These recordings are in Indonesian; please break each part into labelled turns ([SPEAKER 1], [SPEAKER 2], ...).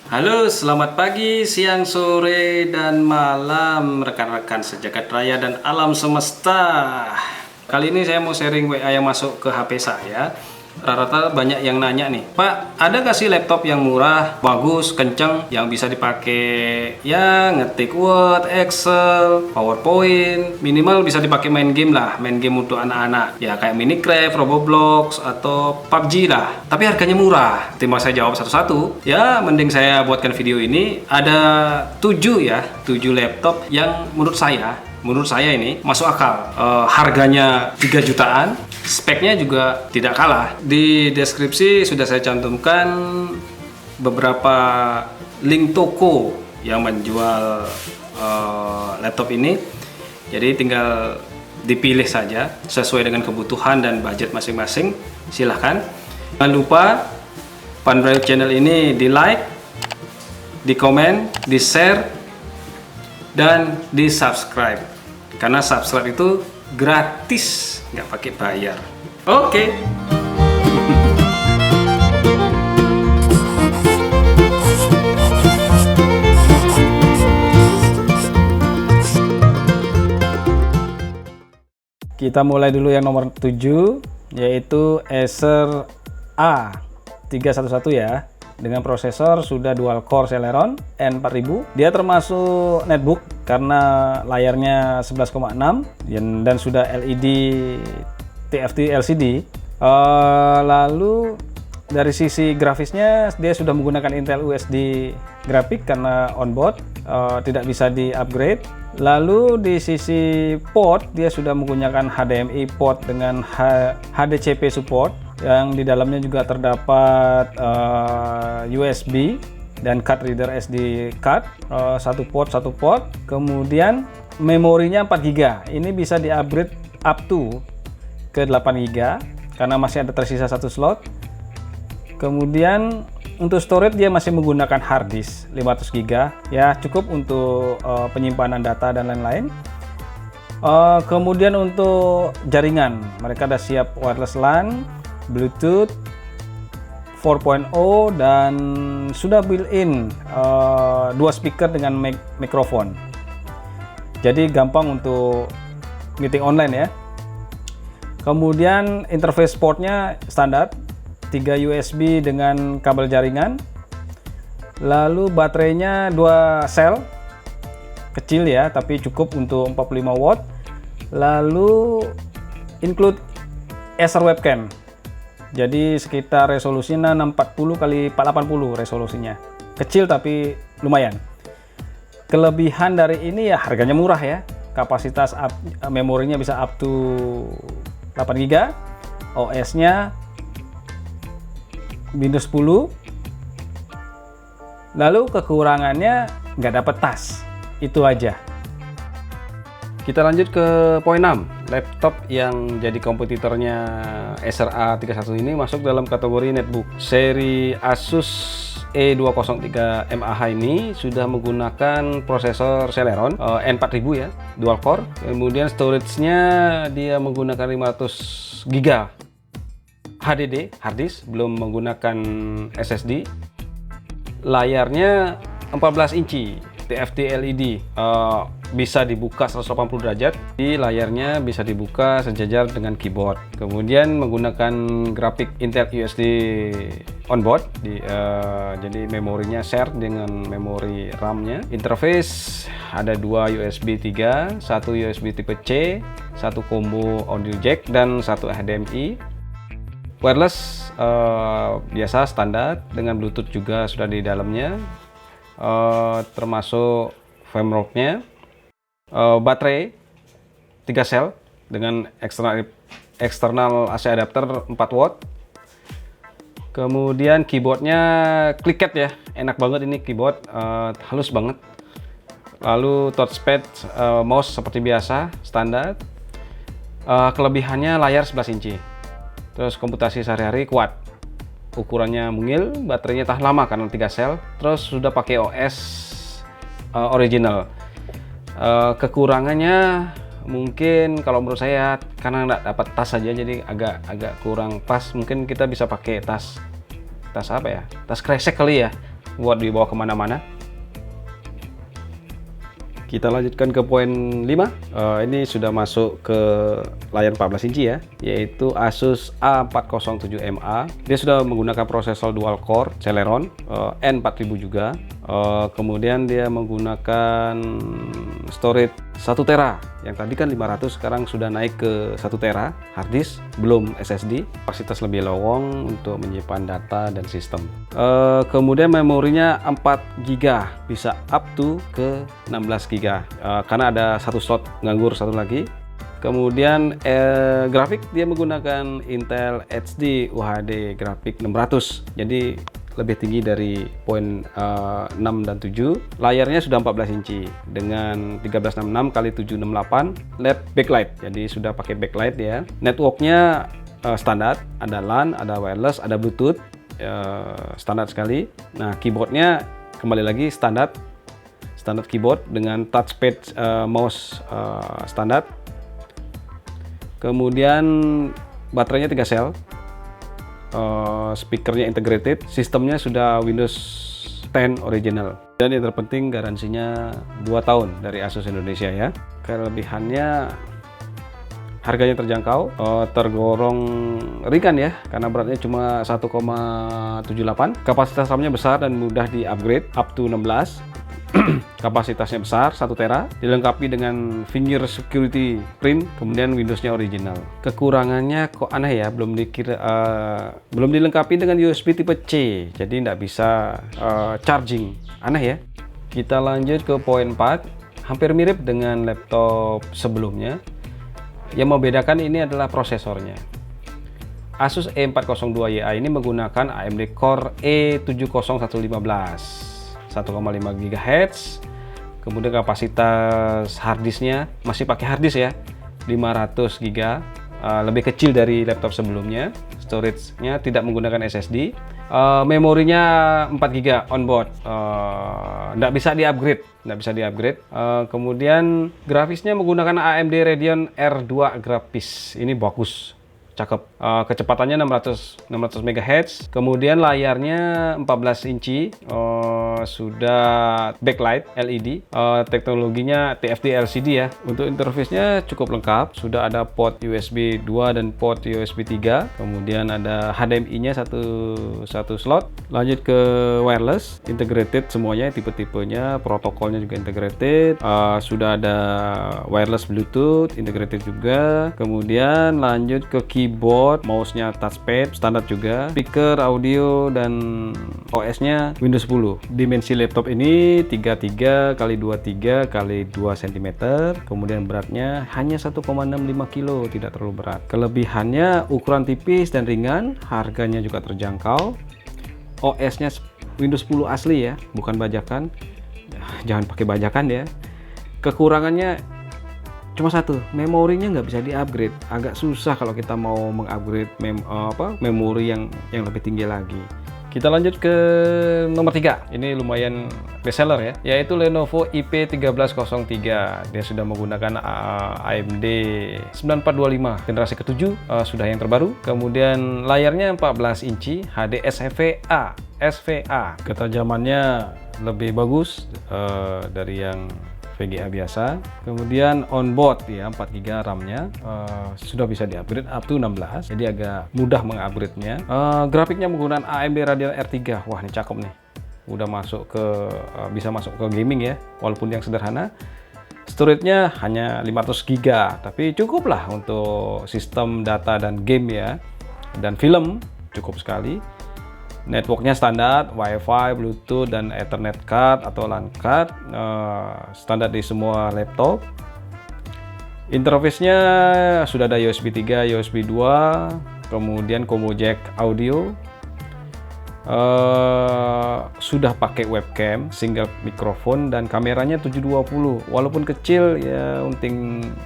[SPEAKER 1] Halo, selamat pagi, siang, sore, dan malam rekan-rekan sejagat raya dan alam semesta. Kali ini saya mau sharing WA yang masuk ke HP saya. Rata-rata banyak yang nanya nih, Pak, ada nggak sih laptop yang murah, bagus, kenceng, yang bisa dipakai ya ngetik Word, Excel, PowerPoint, minimal bisa dipakai main game lah, main game untuk anak-anak. Ya kayak Minecraft, Roblox, atau PUBG lah. Tapi harganya murah. Timbang saya jawab satu-satu, ya mending saya buatkan video ini. Ada 7 laptop yang menurut saya ini masuk akal. Harganya 3 jutaan, speknya juga tidak kalah. Di deskripsi sudah saya cantumkan beberapa link toko yang menjual laptop ini. Jadi tinggal dipilih saja sesuai dengan kebutuhan dan budget masing-masing. Silahkan. Jangan lupa Panbraille channel ini di like, di komen, di share, dan di subscribe. Karena subscribe itu gratis, nggak pakai bayar. Oke. Kita mulai dulu yang nomor 7, yaitu Acer A311 ya. Dengan prosesor sudah dual core Celeron N4000. Dia termasuk netbook karena layarnya 11,6 dan sudah LED TFT LCD. Lalu dari sisi grafisnya dia sudah menggunakan Intel USD grafik karena onboard, tidak bisa di-upgrade. Lalu di sisi port dia sudah menggunakan HDMI port dengan HDCP support, yang di dalamnya juga terdapat USB dan card reader SD card, satu port. Kemudian memorinya 4 GB. Ini bisa di-upgrade up to ke 8 GB karena masih ada tersisa satu slot. Kemudian untuk storage dia masih menggunakan hard disk 500 GB, ya cukup untuk penyimpanan data dan lain-lain. Kemudian untuk jaringan, mereka sudah siap wireless LAN, Bluetooth 4.0, dan sudah built-in 2 speaker dengan mikrofon. Jadi gampang untuk meeting online ya. Kemudian interface portnya standar, 3 USB dengan kabel jaringan. Lalu baterainya 2 sel, kecil ya, tapi cukup untuk 45 watt. Lalu include Acer webcam. Jadi sekitar resolusinya 640 x 480 resolusinya. Kecil tapi lumayan. Kelebihan dari ini ya harganya murah ya. Kapasitas memorinya bisa up to 8 GB. OS-nya Windows 10. Lalu kekurangannya nggak dapat tas. Itu aja. Kita lanjut ke poin 6. Laptop yang jadi kompetitornya Acer A311 ini masuk dalam kategori netbook. Seri Asus E203 MAH ini sudah menggunakan prosesor Celeron N4000 ya, dual core. Kemudian storage-nya dia menggunakan 500 GB HDD, hard disk, belum menggunakan SSD. Layarnya 14 inci TFT LED, bisa dibuka 180 derajat. Di layarnya bisa dibuka sejajar dengan keyboard. Kemudian menggunakan grafik Intel USD onboard, jadi memorinya share dengan memori RAM-nya. Interface ada 2 USB 3, 1 USB tipe C, 1 combo audio jack, dan 1 HDMI. Wireless biasa standar dengan Bluetooth juga sudah di dalamnya, termasuk firmware-nya. Baterai 3 sel dengan eksternal AC adapter 4 watt. Kemudian keyboardnya clicket ya, enak banget ini keyboard, halus banget. Lalu touchpad, mouse seperti biasa standar. Kelebihannya layar 11 inci. Terus komputasi sehari-hari kuat, ukurannya mungil, baterainya tahan lama karena 3 sel. Terus sudah pakai OS original. Kekurangannya mungkin kalau menurut saya karena nggak dapat tas saja, jadi agak kurang pas. Mungkin kita bisa pakai tas apa ya, tas kresek kali ya, buat dibawa kemana-mana. Kita lanjutkan ke poin 5. Ini sudah masuk ke layar 14 inci ya, yaitu Asus A407MA. Dia sudah menggunakan prosesor dual core Celeron N4000 juga. Kemudian dia menggunakan storage 1 tera. Yang tadi kan 500, sekarang sudah naik ke 1 tera hard disk, belum SSD. Kapasitas lebih lowong untuk menyimpan data dan sistem. Kemudian memorinya 4 GB, bisa up to ke 16 GB. Karena ada satu slot nganggur satu lagi. Kemudian grafik dia menggunakan Intel HD UHD grafik 600. Jadi lebih tinggi dari poin 6 dan 7. Layarnya sudah 14 inci dengan 1366 x 768 LED backlight. Jadi sudah pakai backlight ya. Networknya standar, ada LAN, ada wireless, ada Bluetooth, standar sekali. Nah, keyboardnya kembali lagi standar keyboard dengan touchpad mouse standar. Kemudian baterainya 3 sel. Speakernya integrated, sistemnya sudah Windows 10 original, dan yang terpenting garansinya 2 tahun dari Asus Indonesia ya. Kelebihannya harganya terjangkau, tergolong ringan ya, karena beratnya cuma 1,78. Kapasitas RAM-nya besar dan mudah di-upgrade up to 16. Kapasitasnya besar, 1 tera, dilengkapi dengan finger security print, kemudian Windows-nya original. Kekurangannya kok aneh ya, belum dilengkapi dengan USB tipe C, jadi nggak bisa charging. Aneh ya. Kita lanjut ke poin 4, hampir mirip dengan laptop sebelumnya. Yang membedakan ini adalah prosesornya. Asus E402YA ini menggunakan AMD Core E70115. 1,5 GHz. Kemudian kapasitas harddisknya masih pakai harddisk ya, 500 GB, lebih kecil dari laptop sebelumnya. Storage-nya tidak menggunakan SSD. Memorinya 4 GB onboard, nggak bisa di-upgrade. Kemudian grafisnya menggunakan AMD Radeon R2 grafis, ini bagus, cakep. Kecepatannya 600 MHz. Kemudian layarnya 14 inci, sudah backlight LED. Teknologinya TFT LCD ya. Untuk interface-nya cukup lengkap, sudah ada port USB 2 dan port USB 3. Kemudian ada HDMI-nya satu slot. Lanjut ke wireless, integrated semuanya, tipe-tipenya, protokolnya juga integrated. Sudah ada wireless Bluetooth integrated juga. Kemudian lanjut ke keyboard, mouse-nya touchpad standar juga, speaker, audio, dan OS-nya Windows 10. Dimensi laptop ini 33 x 23 x 2 cm. Kemudian beratnya hanya 1,65 kg, tidak terlalu berat. Kelebihannya ukuran tipis dan ringan, harganya juga terjangkau. OS-nya Windows 10 asli ya, bukan bajakan. Jangan pakai bajakan ya. Kekurangannya cuma satu, memorinya nggak bisa di-upgrade. Agak susah kalau kita mau meng-upgrade memori yang lebih tinggi lagi. Kita lanjut ke nomor 3. Ini lumayan bestseller ya, yaitu Lenovo IP1303. Dia sudah menggunakan AMD 9425 generasi ke-7, sudah yang terbaru. Kemudian layarnya 14 inci HD SVA. Ketajamannya lebih bagus dari yang VGA biasa. Kemudian onboard ya, 4 GB RAM-nya, sudah bisa di-upgrade up to 16, jadi agak mudah meng-upgrade-nya. Grafiknya menggunakan AMD Radeon R3. Wah, ini cakep nih. Udah masuk ke bisa masuk ke gaming ya, walaupun yang sederhana. Storage-nya hanya 500 GB, tapi cukup lah untuk sistem data dan game ya. Dan film cukup sekali. Networknya standar, WiFi, Bluetooth, dan Ethernet card atau LAN card, standar di semua laptop. Interface-nya sudah ada USB 3, USB 2, kemudian combo jack audio. Sudah pakai webcam, single mikrofon, dan kameranya 720. Walaupun kecil ya, untuk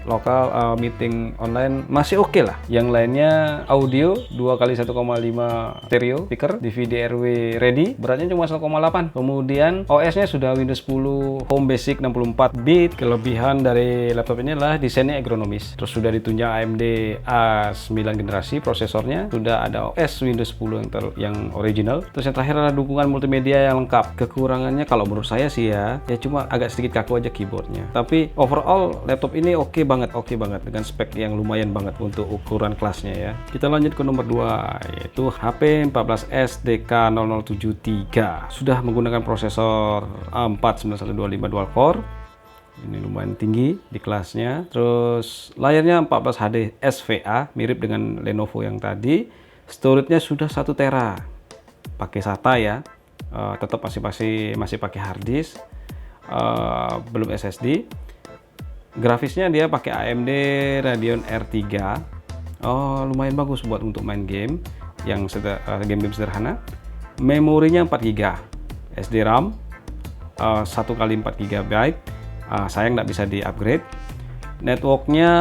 [SPEAKER 1] lokal, meeting online masih oke lah. Yang lainnya audio 2x1,5 stereo speaker, DVD RW ready, beratnya cuma 1,8. Kemudian OS-nya sudah Windows 10 Home Basic 64 bit. Kelebihan dari laptop ini adalah desainnya ergonomis. Terus sudah ditunjang AMD A9 generasi prosesornya, sudah ada OS Windows 10 yang original. Terus yang terakhir adalah dukungan multimedia yang lengkap. Kekurangannya kalau menurut saya sih ya cuma agak sedikit kaku aja keyboardnya. Tapi overall laptop ini oke banget dengan spek yang lumayan banget untuk ukuran kelasnya ya. Kita lanjut ke nomor 2, yaitu HP 14S DK0073. Sudah menggunakan prosesor A4 9125 dual core. Ini lumayan tinggi di kelasnya. Terus layarnya 14 HD SVA, mirip dengan Lenovo yang tadi. Storage-nya sudah 1 tera. Pakai SATA ya. Tetap masih pakai hard disk. Belum SSD. Grafisnya dia pakai AMD Radeon R3. Lumayan bagus buat untuk main game yang game-game sederhana. Memorinya 4 GB. SD RAM 1 kali 4 GB. Sayang nggak bisa di-upgrade. Networknya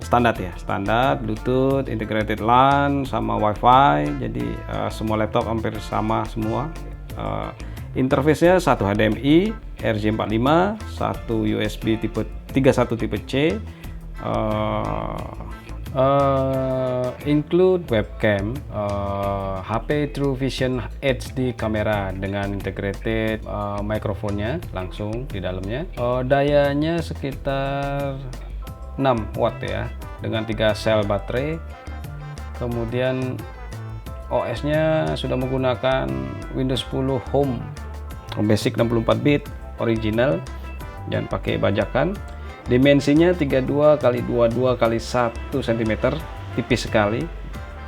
[SPEAKER 1] standar ya, standar Bluetooth, integrated LAN, sama WiFi. Jadi semua laptop hampir sama semua. Interface-nya satu HDMI RJ45, satu USB tipe 31 tipe C, include webcam, HP True Vision HD kamera dengan integrated mikrofonnya langsung di dalamnya. Dayanya sekitar 6 watt ya, dengan 3 sel baterai. Kemudian OS-nya sudah menggunakan Windows 10 Home Basic 64 bit original, jangan pakai bajakan. Dimensinya 32 x 22 x 1 cm, tipis sekali,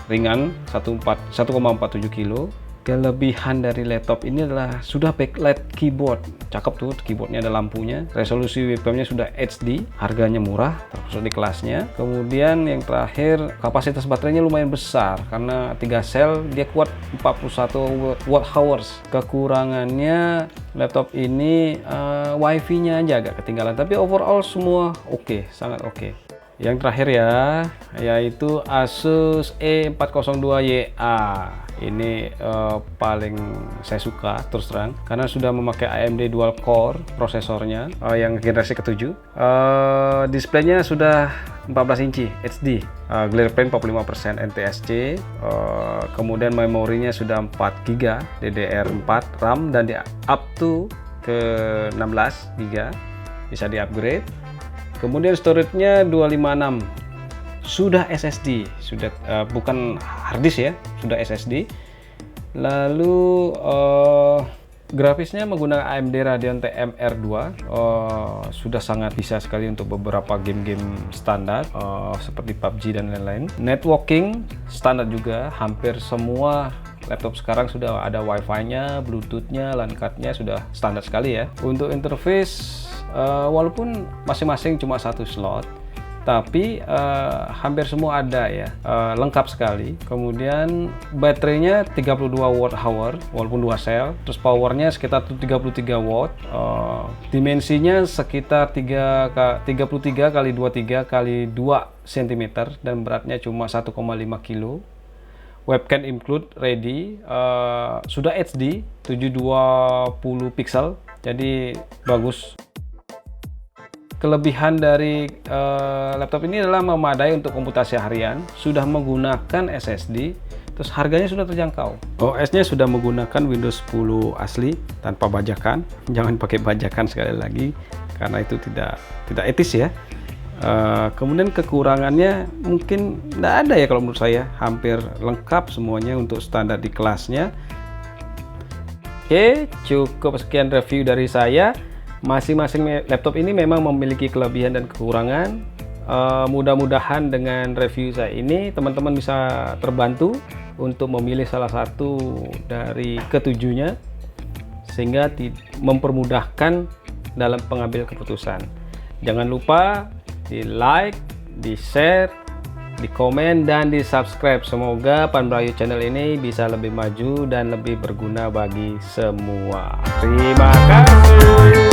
[SPEAKER 1] ringan, 1,47 kg. Kelebihan dari laptop ini adalah sudah backlight keyboard, cakep tuh keyboardnya, ada lampunya. Resolusi webcamnya sudah HD, harganya murah termasuk di kelasnya. Kemudian yang terakhir, kapasitas baterainya lumayan besar karena 3 sel, dia kuat 41 watt-hours. Kekurangannya laptop ini wifi-nya aja agak ketinggalan, tapi overall semua oke, sangat oke. Yang terakhir ya, yaitu Asus E402YA. Ini paling saya suka terus terang karena sudah memakai AMD dual core prosesornya yang generasi ke-7. Displaynya sudah 14 inci HD, glare plane 45% NTSC. Kemudian memorinya sudah 4 GB DDR4 RAM dan di up to ke 16 GB, bisa di upgrade. Kemudian storage-nya 256, sudah SSD, sudah bukan harddisk ya, sudah SSD. Lalu grafisnya menggunakan AMD Radeon TMR2, sudah sangat bisa sekali untuk beberapa game-game standar seperti PUBG dan lain-lain. Networking standar juga, hampir semua laptop sekarang sudah ada Wi-Fi-nya, Bluetooth-nya, LAN card-nya sudah standar sekali ya. Untuk interface, walaupun masing-masing cuma 1 slot, tapi hampir semua ada ya, lengkap sekali. Kemudian baterainya 32 watt-hour walaupun 2 sel, terus powernya sekitar 33 watt. Dimensinya sekitar 33 x 23 x 2 cm dan beratnya cuma 1,5 kg. Webcam include ready, sudah HD 720 pixel, jadi bagus. Kelebihan dari laptop ini adalah memadai untuk komputasi harian, sudah menggunakan SSD, terus harganya sudah terjangkau. OS-nya sudah menggunakan Windows 10 asli tanpa bajakan. Jangan pakai bajakan sekali lagi karena itu tidak etis ya. Kemudian kekurangannya mungkin tidak ada ya kalau menurut saya, hampir lengkap semuanya untuk standar di kelasnya. Oke, cukup sekian review dari saya. Masing-masing laptop ini memang memiliki kelebihan dan kekurangan. Mudah-mudahan dengan review saya ini teman-teman bisa terbantu untuk memilih salah satu dari ketujuhnya, sehingga mempermudahkan dalam pengambil keputusan. Jangan lupa di like, di share, di komen, dan di subscribe. Semoga Panbrayu channel ini bisa lebih maju dan lebih berguna bagi semua. Terima kasih.